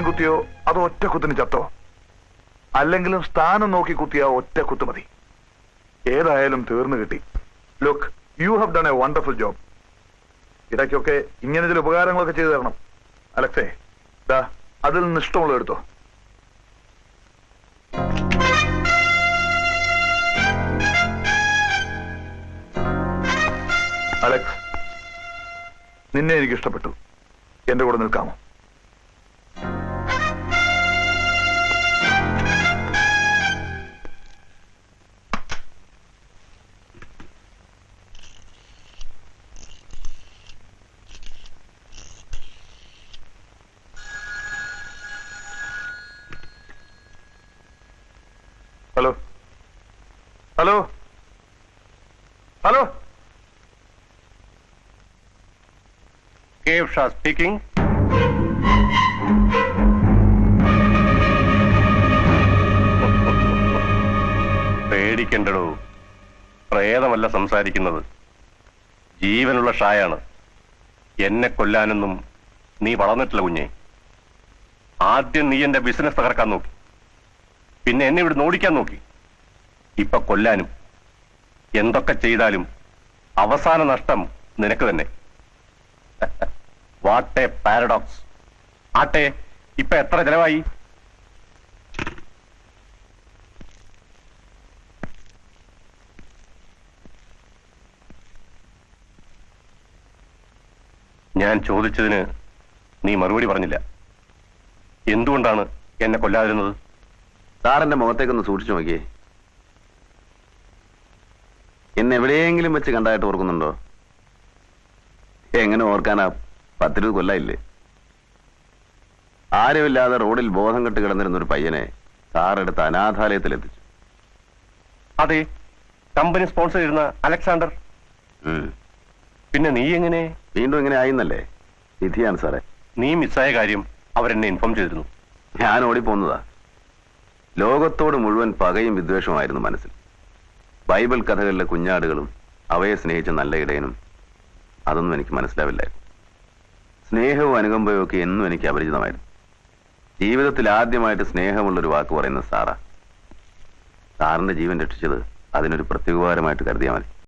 സമയം കുത്തിയോ അതോ ഒറ്റ കുത്തിന് ചത്തോ? അല്ലെങ്കിലും സ്ഥാനം നോക്കി കുത്തിയ ഒറ്റ കുത്ത് മതി. ഏതായാലും തീർന്നു കിട്ടി. Look, you have done A wonderful job. ഇടയ്ക്കൊക്കെ ഇങ്ങനെ ചില ഉപകാരങ്ങളൊക്കെ ചെയ്തു തരണം. അലക്സേ, ദാ അതിൽ നിന്ന് ഇഷ്ടമുള്ളത് എടുത്തോ. അലക്സ്, നിന്നെ എനിക്ക് ഇഷ്ടപ്പെട്ടു. എന്റെ കൂടെ നിൽക്കാമോ? Hello hello hello. Kev Shah speaking. പേടിക്കണ്ടടോ, പ്രേതമല്ല സംസാരിക്കുന്നത്. ജീവനുള്ള ഷായാണ്. എന്നെ കൊല്ലാനൊന്നും നീ വളർന്നിട്ടില്ല കുഞ്ഞെ. ആദ്യം നീ എന്റെ ബിസിനസ് തകർക്കാൻ നോക്കി, പിന്നെ എന്നെ ഇവിടെ ഓടിക്കാൻ നോക്കി, ഇപ്പൊ കൊല്ലാനും. എന്തൊക്കെ ചെയ്താലും അവസാന നഷ്ടം നിനക്ക് തന്നെ. What A paradox. ആട്ടെ, ഇപ്പൊ എത്ര ചെലവായി? ഞാൻ ചോദിച്ചതിന് നീ മറുപടി പറഞ്ഞില്ല. എന്തുകൊണ്ടാണ് എന്നെ കൊല്ലാതിരുന്നത്? സാറിന്റെ മുഖത്തേക്കൊന്ന് സൂക്ഷിച്ചു നോക്കിയേ. എന്നെ എവിടെയെങ്കിലും വെച്ച് കണ്ടായിട്ട് ഓർക്കുന്നുണ്ടോ? എങ്ങനെ ഓർക്കാനാ? 10-20 കൊല്ലായില്ലേ. ആരുമില്ലാതെ റോഡിൽ ബോധം കെട്ട് കിടന്നിരുന്നൊരു പയ്യനെ സാറെടുത്ത് അനാഥാലയത്തിലെത്തിച്ചു. അതെ, കമ്പനി സ്പോൺസർ ചെയ്യുന്ന അലക്സാണ്ടർ. പിന്നെ നീ എങ്ങനെ വീണ്ടും എങ്ങനെ ആയിന്നല്ലേ? വിധിയാണ് സാറേ. നീ മിസ്സായ കാര്യം അവരെന്നെ ഇൻഫോം ചെയ്തിരുന്നു. ഞാൻ ഓടിപ്പോന്നതാ. ലോകത്തോട് മുഴുവൻ പകയും വിദ്വേഷമായിരുന്നു മനസ്സിൽ. ബൈബിൾ കഥകളിലെ കുഞ്ഞാടുകളും അവയെ സ്നേഹിച്ച നല്ല ഇടയനും അതൊന്നും എനിക്ക് മനസ്സിലാവില്ലായിരുന്നു. സ്നേഹവും അനുകമ്പയും ഒക്കെ എന്നും എനിക്ക് അപരിചിതമായിരുന്നു. ജീവിതത്തിൽ ആദ്യമായിട്ട് സ്നേഹമുള്ളൊരു വാക്ക് പറയുന്ന സാറാ. സാറിന്റെ ജീവൻ രക്ഷിച്ചത് അതിനൊരു പ്രത്യുപകാരമായിട്ട് കരുതിയാൽ മതി.